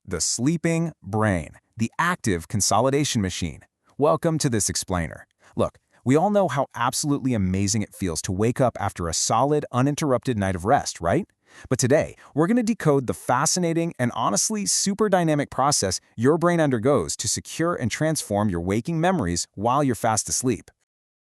The sleeping brain, the active consolidation machine. Welcome to this explainer. Look, we all know how absolutely amazing it feels to wake up after a solid, uninterrupted night of rest, right? But today, we're going to decode the fascinating and honestly super dynamic process your brain undergoes to secure and transform your waking memories while you're fast asleep.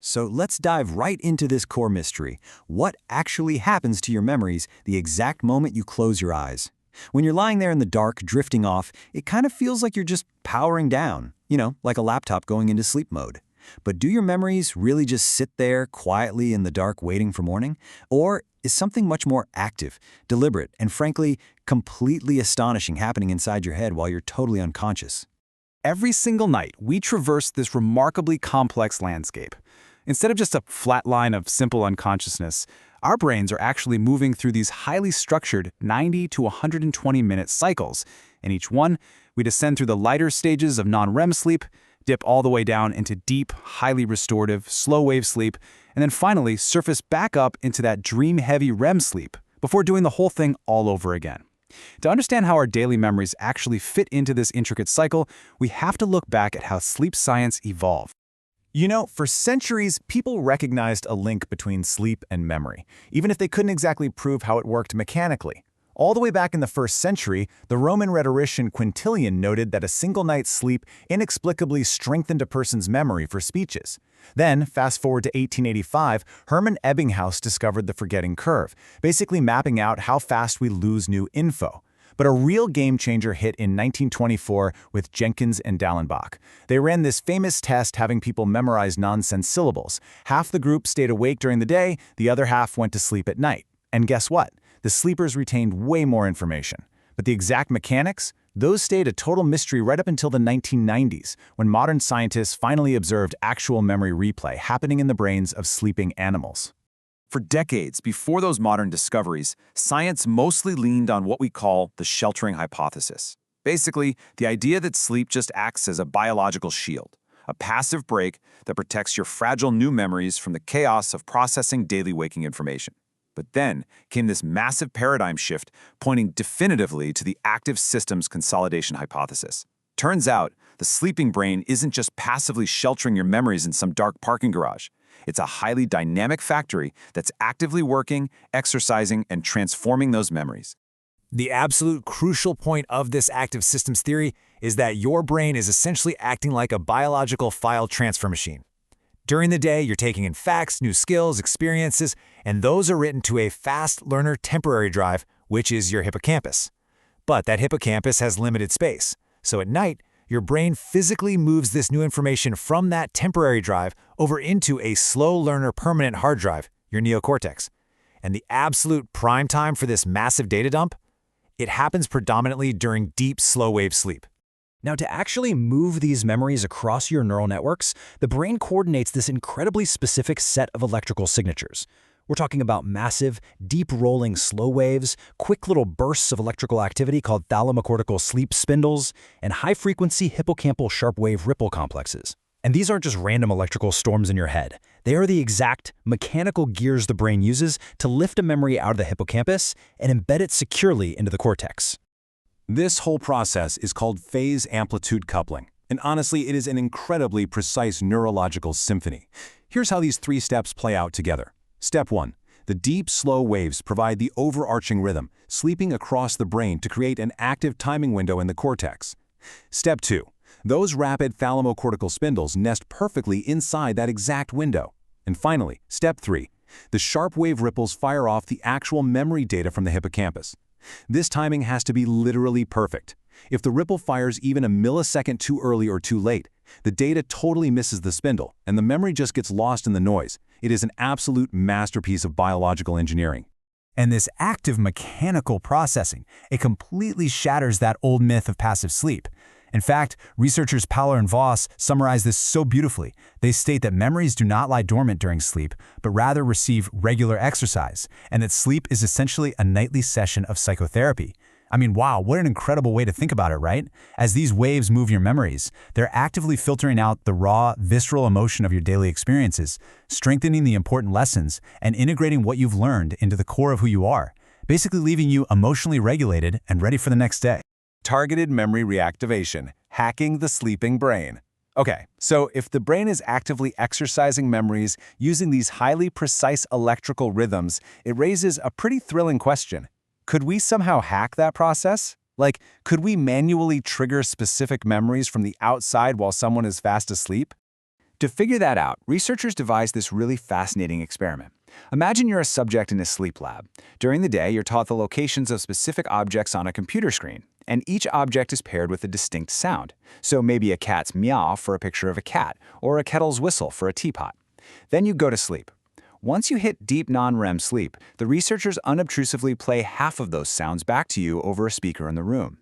So let's dive right into this core mystery. What actually happens to your memories the exact moment you close your eyes? When you're lying there in the dark, drifting off, it kind of feels like you're just powering down, like a laptop going into sleep mode. But do your memories really just sit there quietly in the dark waiting for morning? Or is something much more active, deliberate, and frankly, completely astonishing happening inside your head while you're totally unconscious? Every single night, we traverse this remarkably complex landscape. Instead of just a flat line of simple unconsciousness, our brains are actually moving through these highly structured 90 to 120-minute cycles. In each one, we descend through the lighter stages of non-REM sleep, dip all the way down into deep, highly restorative, slow-wave sleep, and then finally surface back up into that dream-heavy REM sleep before doing the whole thing all over again. To understand how our daily memories actually fit into this intricate cycle, we have to look back at how sleep science evolved. For centuries, people recognized a link between sleep and memory, even if they couldn't exactly prove how it worked mechanically. All the way back in the 1st century, the Roman rhetorician Quintilian noted that a single night's sleep inexplicably strengthened a person's memory for speeches. Then, fast forward to 1885, Hermann Ebbinghaus discovered the forgetting curve, basically mapping out how fast we lose new info. But a real game-changer hit in 1924 with Jenkins and Dallenbach. They ran this famous test having people memorize nonsense syllables. Half the group stayed awake during the day, the other half went to sleep at night. And guess what? The sleepers retained way more information. But the exact mechanics? Those stayed a total mystery right up until the 1990s, when modern scientists finally observed actual memory replay happening in the brains of sleeping animals. For decades before those modern discoveries, science mostly leaned on what we call the sheltering hypothesis. Basically, the idea that sleep just acts as a biological shield, a passive break that protects your fragile new memories from the chaos of processing daily waking information. But then came this massive paradigm shift pointing definitively to the active systems consolidation hypothesis. Turns out, the sleeping brain isn't just passively sheltering your memories in some dark parking garage. It's a highly dynamic factory that's actively working, exercising, and transforming those memories. The absolute crucial point of this active systems theory is that your brain is essentially acting like a biological file transfer machine. During the day, you're taking in facts, new skills, experiences, and those are written to a fast learner temporary drive, which is your hippocampus. But that hippocampus has limited space, so at night, your brain physically moves this new information from that temporary drive over into a slow learner permanent hard drive, your neocortex. And the absolute prime time for this massive data dump? It happens predominantly during deep slow-wave sleep. Now, to actually move these memories across your neural networks, the brain coordinates this incredibly specific set of electrical signatures. We're talking about massive, deep-rolling slow waves, quick little bursts of electrical activity called thalamocortical sleep spindles, and high-frequency hippocampal sharp-wave ripple complexes. And these aren't just random electrical storms in your head. They are the exact mechanical gears the brain uses to lift a memory out of the hippocampus and embed it securely into the cortex. This whole process is called phase-amplitude coupling, and honestly, it is an incredibly precise neurological symphony. Here's how these 3 steps play out together. Step 1. The deep, slow waves provide the overarching rhythm, sweeping across the brain to create an active timing window in the cortex. Step 2. Those rapid thalamocortical spindles nest perfectly inside that exact window. And finally, Step 3. The sharp wave ripples fire off the actual memory data from the hippocampus. This timing has to be literally perfect. If the ripple fires even a millisecond too early or too late, the data totally misses the spindle, and the memory just gets lost in the noise. It is an absolute masterpiece of biological engineering. And this active mechanical processing, it completely shatters that old myth of passive sleep. In fact, researchers Pauler and Voss summarize this so beautifully. They state that memories do not lie dormant during sleep, but rather receive regular exercise, and that sleep is essentially a nightly session of psychotherapy. I mean, wow, what an incredible way to think about it, right? As these waves move your memories, they're actively filtering out the raw, visceral emotion of your daily experiences, strengthening the important lessons, and integrating what you've learned into the core of who you are, basically leaving you emotionally regulated and ready for the next day. Targeted memory reactivation, hacking the sleeping brain. Okay, so if the brain is actively exercising memories using these highly precise electrical rhythms, it raises a pretty thrilling question. Could we somehow hack that process? Like, could we manually trigger specific memories from the outside while someone is fast asleep? To figure that out, researchers devised this really fascinating experiment. Imagine you're a subject in a sleep lab. During the day, you're taught the locations of specific objects on a computer screen, and each object is paired with a distinct sound. So maybe a cat's meow for a picture of a cat, or a kettle's whistle for a teapot. Then you go to sleep. Once you hit deep non-REM sleep, the researchers unobtrusively play half of those sounds back to you over a speaker in the room.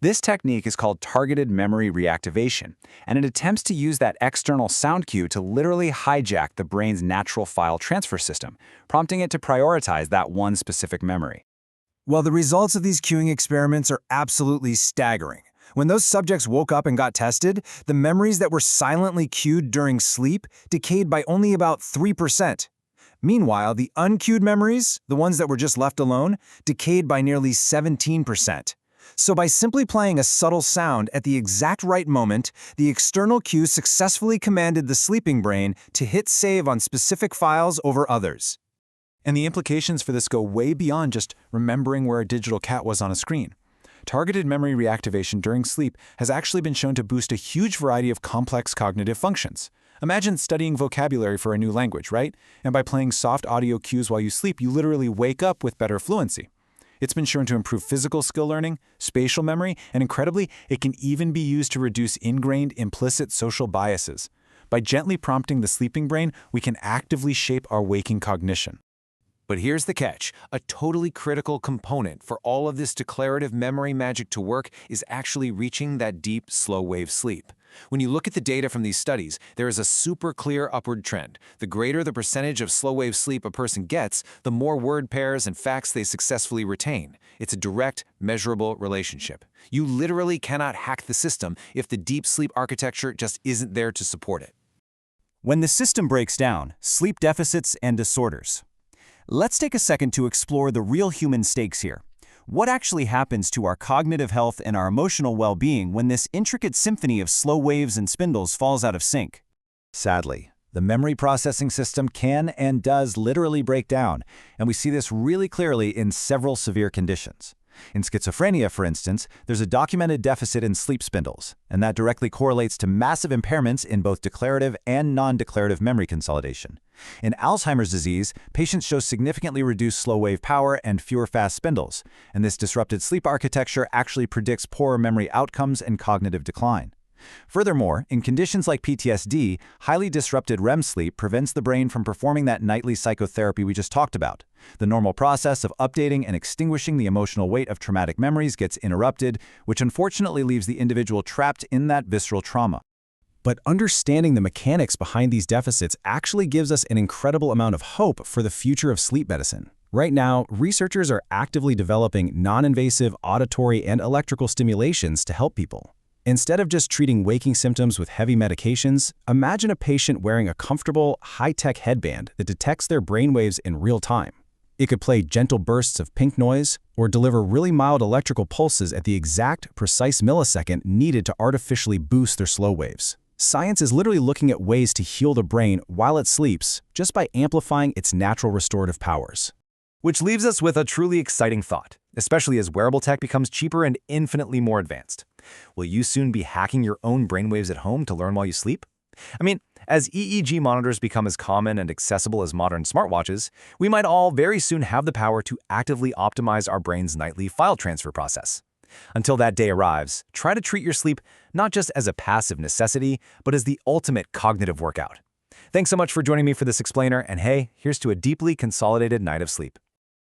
This technique is called targeted memory reactivation, and it attempts to use that external sound cue to literally hijack the brain's natural file transfer system, prompting it to prioritize that one specific memory. Well, the results of these cueing experiments are absolutely staggering. When those subjects woke up and got tested, the memories that were silently cued during sleep decayed by only about 3%. Meanwhile, the uncued memories, the ones that were just left alone, decayed by nearly 17%. So by simply playing a subtle sound at the exact right moment, the external cue successfully commanded the sleeping brain to hit save on specific files over others. And the implications for this go way beyond just remembering where a digital cat was on a screen. Targeted memory reactivation during sleep has actually been shown to boost a huge variety of complex cognitive functions. Imagine studying vocabulary for a new language, right? And by playing soft audio cues while you sleep, you literally wake up with better fluency. It's been shown to improve physical skill learning, spatial memory, and incredibly, it can even be used to reduce ingrained implicit social biases. By gently prompting the sleeping brain, we can actively shape our waking cognition. But here's the catch. A totally critical component for all of this declarative memory magic to work is actually reaching that deep, slow-wave sleep. When you look at the data from these studies, there is a super clear upward trend. The greater the percentage of slow-wave sleep a person gets, the more word pairs and facts they successfully retain. It's a direct, measurable relationship. You literally cannot hack the system if the deep sleep architecture just isn't there to support it. When the system breaks down, sleep deficits and disorders. Let's take a second to explore the real human stakes here. What actually happens to our cognitive health and our emotional well-being when this intricate symphony of slow waves and spindles falls out of sync? Sadly, the memory processing system can and does literally break down, and we see this really clearly in several severe conditions. In schizophrenia, for instance, there's a documented deficit in sleep spindles, and that directly correlates to massive impairments in both declarative and non-declarative memory consolidation. In Alzheimer's disease, patients show significantly reduced slow-wave power and fewer fast spindles, and this disrupted sleep architecture actually predicts poorer memory outcomes and cognitive decline. Furthermore, in conditions like PTSD, highly disrupted REM sleep prevents the brain from performing that nightly psychotherapy we just talked about. The normal process of updating and extinguishing the emotional weight of traumatic memories gets interrupted, which unfortunately leaves the individual trapped in that visceral trauma. But understanding the mechanics behind these deficits actually gives us an incredible amount of hope for the future of sleep medicine. Right now, researchers are actively developing non-invasive auditory and electrical stimulations to help people. Instead of just treating waking symptoms with heavy medications, imagine a patient wearing a comfortable, high-tech headband that detects their brainwaves in real time. It could play gentle bursts of pink noise or deliver really mild electrical pulses at the exact, precise millisecond needed to artificially boost their slow waves. Science is literally looking at ways to heal the brain while it sleeps just by amplifying its natural restorative powers. Which leaves us with a truly exciting thought, especially as wearable tech becomes cheaper and infinitely more advanced. Will you soon be hacking your own brainwaves at home to learn while you sleep? I mean, as EEG monitors become as common and accessible as modern smartwatches, we might all very soon have the power to actively optimize our brain's nightly file transfer process. Until that day arrives, try to treat your sleep not just as a passive necessity, but as the ultimate cognitive workout. Thanks so much for joining me for this explainer, and hey, here's to a deeply consolidated night of sleep.